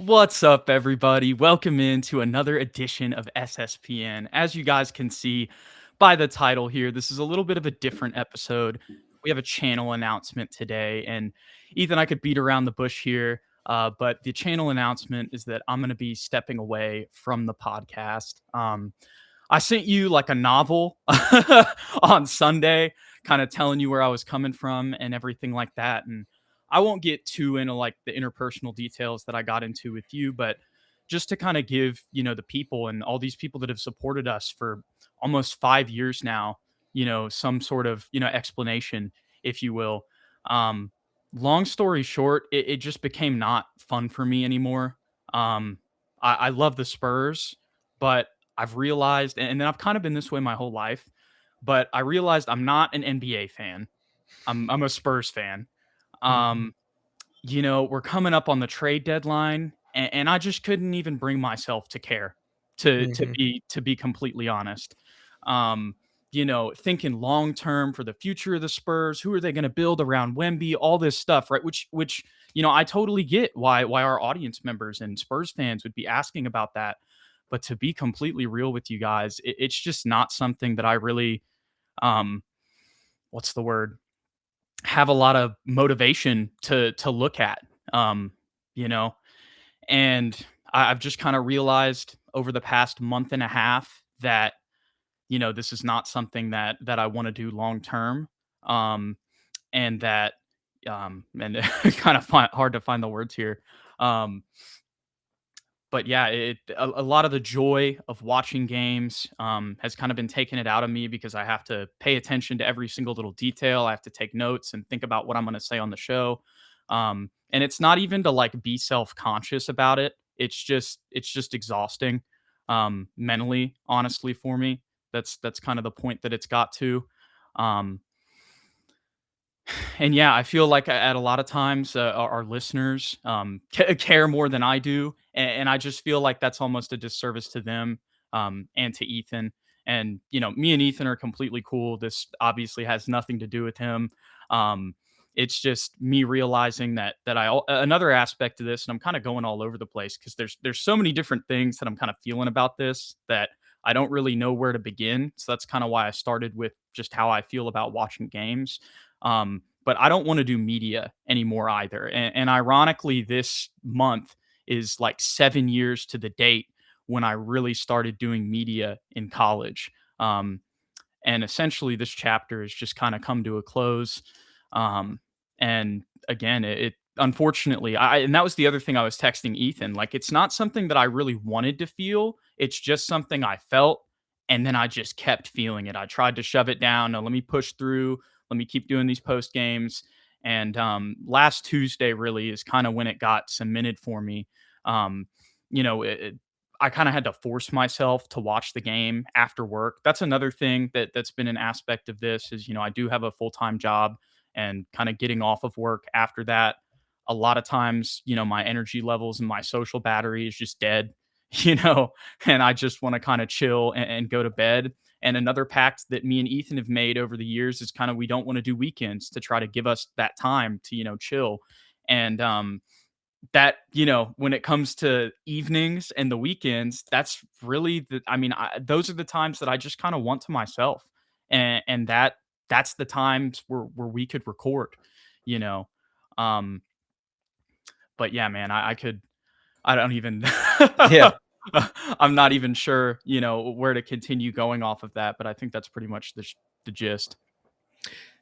What's up, everybody? Welcome into another edition of SSPN. As you guys can see by the title here, this is a little bit of a different episode. We have a channel announcement today, and Ethan, I could beat around the bush here, but the channel announcement is that I'm going to be stepping away from the podcast. I sent you like a novel on Sunday, kind of telling you where I was coming from and everything like that. And I won't get too into like the interpersonal details that I got into with you, but just to kind of give, the people and all these people that have supported us for almost 5 years now, some sort of, explanation, if you will. Um, Long story short, it just became not fun for me anymore. I love the Spurs, but I've realized, and then I've kind of been this way my whole life, but I realized I'm not an NBA fan. I'm a Spurs fan. Mhm. Um, we're coming up on the trade deadline, and I just couldn't even bring myself to care, Mhm. to be completely honest. Um, thinking long term for the future of the Spurs, who are they going to build around Wemby, all this stuff, right? Which I totally get why our audience members and Spurs fans would be asking about that. But to be completely real with you guys, it's just not something that I really, um, what's the word? Have a lot of motivation to look at. Um, you know, and I've just kind of realized over the past month and a half that this is not something that I want to do long term. Um, and that and kind of hard to find the words here. Um, but yeah, a lot of the joy of watching games has kind of been taken it out of me because I have to pay attention to every single little detail. I have to take notes and think about what I'm going to say on the show. And it's not even to like be self conscious about it. It's just exhausting mentally, honestly, for me. That's kind of the point that it's got to. Um, and yeah, I feel like at a lot of times our listeners care more than I do, and I just feel like that's almost a disservice to them and to Ethan. And me and Ethan are completely cool. This obviously has nothing to do with him. It's just me realizing that another aspect to this, and I'm kind of going all over the place because there's so many different things that I'm kind of feeling about this that I don't really know where to begin. So that's kind of why I started with just how I feel about watching games. But I don't want to do media anymore either. And ironically, this month is like 7 years to the date when I really started doing media in college. And essentially, this chapter has just kind of come to a close. Um, and again, it unfortunately, and that was the other thing I was texting Ethan. Like, it's not something that I really wanted to feel. It's just something I felt, and then I just kept feeling it. I tried to shove it down. No, let me push through. Let me keep doing these post games. And last Tuesday really is kind of when it got cemented for me. Um, I kind of had to force myself to watch the game after work. That's another thing that's been an aspect of this is, I do have a full-time job and kind of getting off of work after that. A lot of times, my energy levels and my social battery is just dead, you know, and I just want to kind of chill and go to bed. And another pact that me and Ethan have made over the years is kind of we don't want to do weekends to try to give us that time to, chill. And that when it comes to evenings and the weekends, that's really those are the times that I just kind of want to myself, and that's the times where we could record, you know um but yeah, man, I don't even Yeah. I'm not even sure where to continue going off of that, but I think that's pretty much the gist.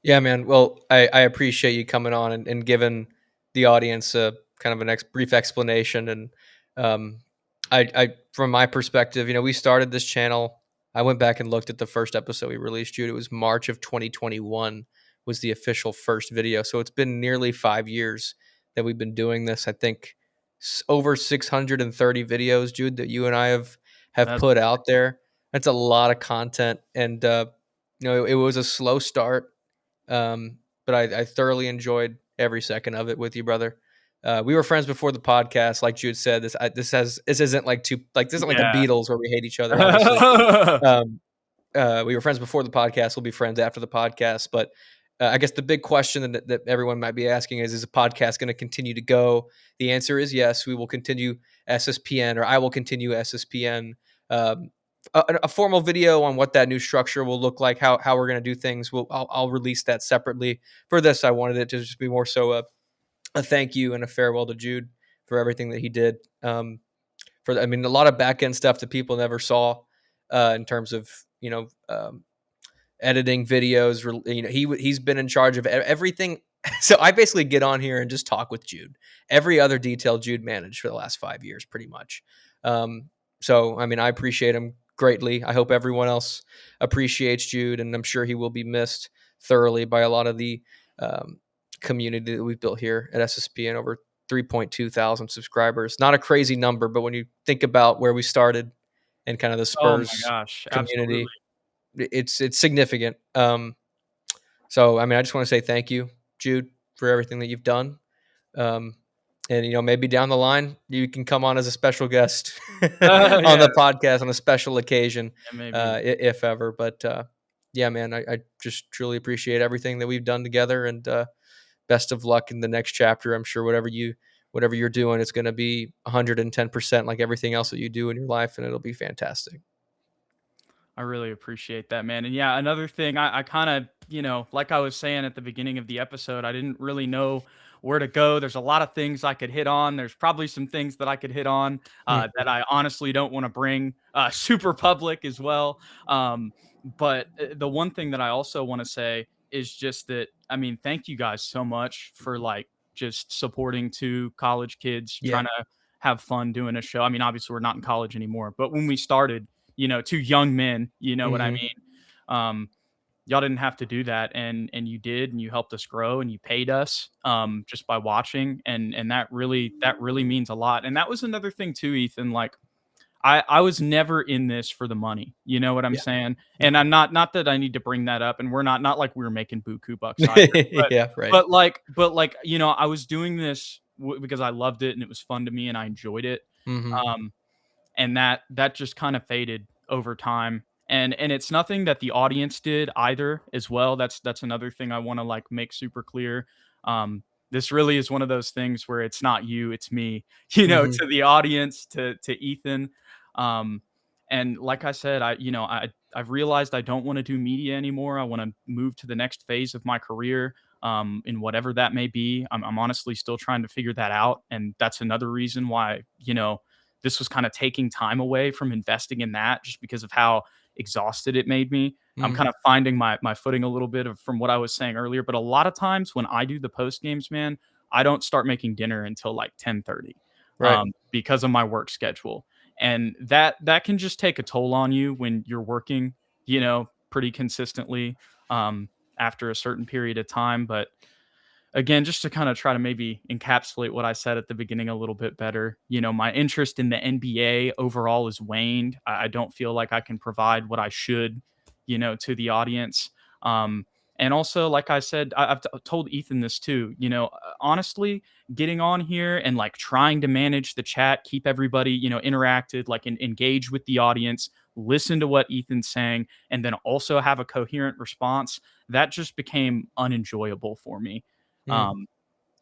Yeah, man. Well, I appreciate you coming on and giving the audience a kind of a next brief explanation. And um, from my perspective, we started this channel. I went back and looked at the first episode we released, Jude. It was March of 2021 was the official first video. So it's been nearly 5 years that we've been doing this. I think over 630 videos, Jude, that you and I have That's put out there. That's a lot of content. And, it was a slow start, but I thoroughly enjoyed every second of it with you, brother. We were friends before the podcast, like Jude said. This isn't like this isn't like the Yeah. Beatles where we hate each other. Obviously, um, we were friends before the podcast. We'll be friends after the podcast. But I guess the big question that everyone might be asking is the podcast going to continue to go? The answer is yes. We will continue SSPN, or I will continue SSPN. Um, a formal video on what that new structure will look like, how we're going to do things. I'll release that separately. For this, I wanted it to just be more so a thank you and a farewell to Jude for everything that he did. I mean, a lot of back end stuff that people never saw in terms of editing videos. He's been in charge of everything. So I basically get on here and just talk with Jude. Every other detail Jude managed for the last 5 years, pretty much. So I mean, I appreciate him greatly. I hope everyone else appreciates Jude, and I'm sure he will be missed thoroughly by a lot of the um, community that we've built here at SSPN. Over 3.2 thousand subscribers. Not a crazy number, but when you think about where we started and kind of the Oh my Spurs gosh, absolutely. community, it's significant. So I mean, I just want to say thank you, Jude, for everything that you've done. Um, and maybe down the line you can come on as a special guest on Yeah, the podcast on a special occasion, yeah, maybe. if ever. But yeah, man, I just truly appreciate everything that we've done together, and best of luck in the next chapter. I'm sure whatever you're doing, it's going to be 110% like everything else that you do in your life, and it'll be fantastic. I really appreciate that, man. And yeah, another thing, I kind of, like I was saying at the beginning of the episode, I didn't really know where to go. There's a lot of things I could hit on. There's probably some things that I could hit on that Mhm. I honestly don't want to bring super public as well. But the one thing that I also want to say is just that, I mean, thank you guys so much for like just supporting two college kids Yeah. trying to have fun doing a show. I mean, obviously, we're not in college anymore, but when we started, two young men, you know what I Hmm. mean? Um, y'all didn't have to do that, and you did, and you helped us grow, and you paid us just by watching, and that really means a lot. And that was another thing too, Ethan. Like I was never in this for the money. You know what I'm Yeah. saying? And Mhm. I'm not that I need to bring that up, and we're not like we were making buku bucks either. But Yeah. Right. but like I was doing this because I loved it and it was fun to me and I enjoyed it. Hmm. Um, and that just kind of faded over time, and it's nothing that the audience did either as well. That's another thing I want to like make super clear. This really is one of those things where it's not you, it's me. Hmm. To the audience, to Ethan. um and like I said, I've realized I don't want to do media anymore. I want to move to the next phase of my career, in whatever that may be. I'm honestly still trying to figure that out, and that's another reason why this was kind of taking time away from investing in that, just because of how exhausted it made me. I'm Hmm. kind of finding my footing a little bit from what I was saying earlier. But a lot of times when I do the post games, man, I don't start making dinner until like 10:30, Right. because of my work schedule. And that can just take a toll on you when you're working, pretty consistently after a certain period of time. But again, just to kind of try to maybe encapsulate what I said at the beginning a little bit better, my interest in the NBA overall is waned. I don't feel like I can provide what I should, to the audience. Um, and also, like I said, I've told Ethan this too. Honestly, getting on here and like trying to manage the chat, keep everybody, interacted, like engage with the audience, listen to what Ethan's saying, and then also have a coherent response. That just became unenjoyable for me. Mm. um,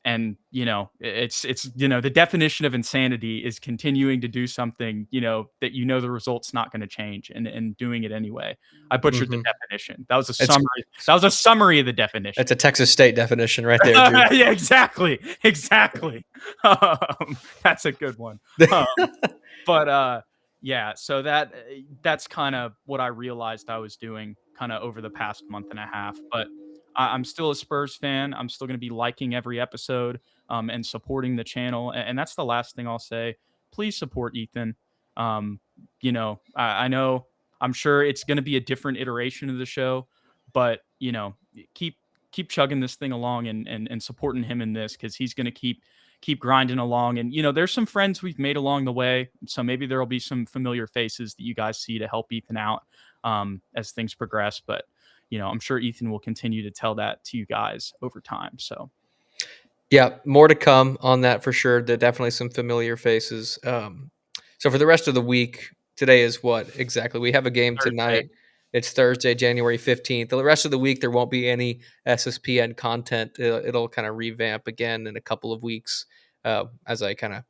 and it's the definition of insanity is continuing to do something that the result's not going to change, and doing it anyway. I butchered the Hmm. definition. That was a It's summary. That was a summary of the definition. That's a Texas State definition right there, Jude. Yeah, exactly. That's a good one. Um, but yeah, so that's kind of what I realized I was doing kind of over the past month and a half. But I'm still a Spurs fan. I'm still going to be liking every episode, and supporting the channel. And that's the last thing I'll say. Please support Ethan. um I know, I'm sure it's going to be a different iteration of the show, but keep keep chugging this thing along, and supporting him in this, because he's going to keep grinding along. And there's some friends we've made along the way, so maybe there'll be some familiar faces that you guys see to help Ethan out as things progress. But I'm sure Ethan will continue to tell that to you guys over time. So Yeah, more to come on that for sure. There definitely some familiar faces. So for the rest of the week, today is what exactly? We have a game Thursday. tonight. It's Thursday, January 15th. The rest of the week, there won't be any SSPN content. It'll kind of revamp again in a couple of weeks as I kind of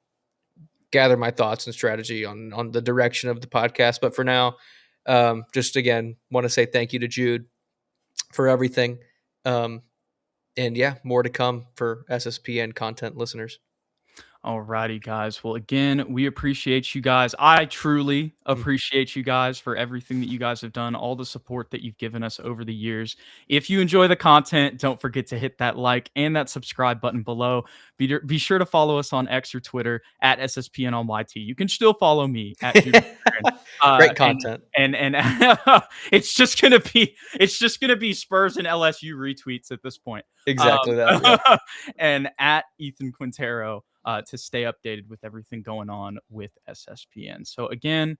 gather my thoughts and strategy on the direction of the podcast. But for now, just again, want to say thank you to Jude for everything. Um, and yeah, more to come for SSPN content listeners. Alrighty, guys. Well, again, we appreciate you guys. I truly appreciate you guys for everything that you guys have done, all the support that you've given us over the years. If you enjoy the content, don't forget to hit that like and that subscribe button below. Be sure to follow us on X or Twitter at SSPN on YT. You can still follow me at Jude. Great And content. it's just gonna be Spurs and LSU retweets at this point. Exactly Um, that. Yep. and at Ethan Quintero to stay updated with everything going on with SSPN. So again,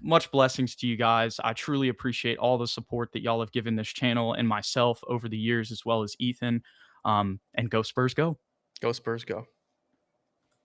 much blessings to you guys. I truly appreciate all the support that y'all have given this channel and myself over the years, as well as Ethan. And go Spurs, go. Go Spurs, go.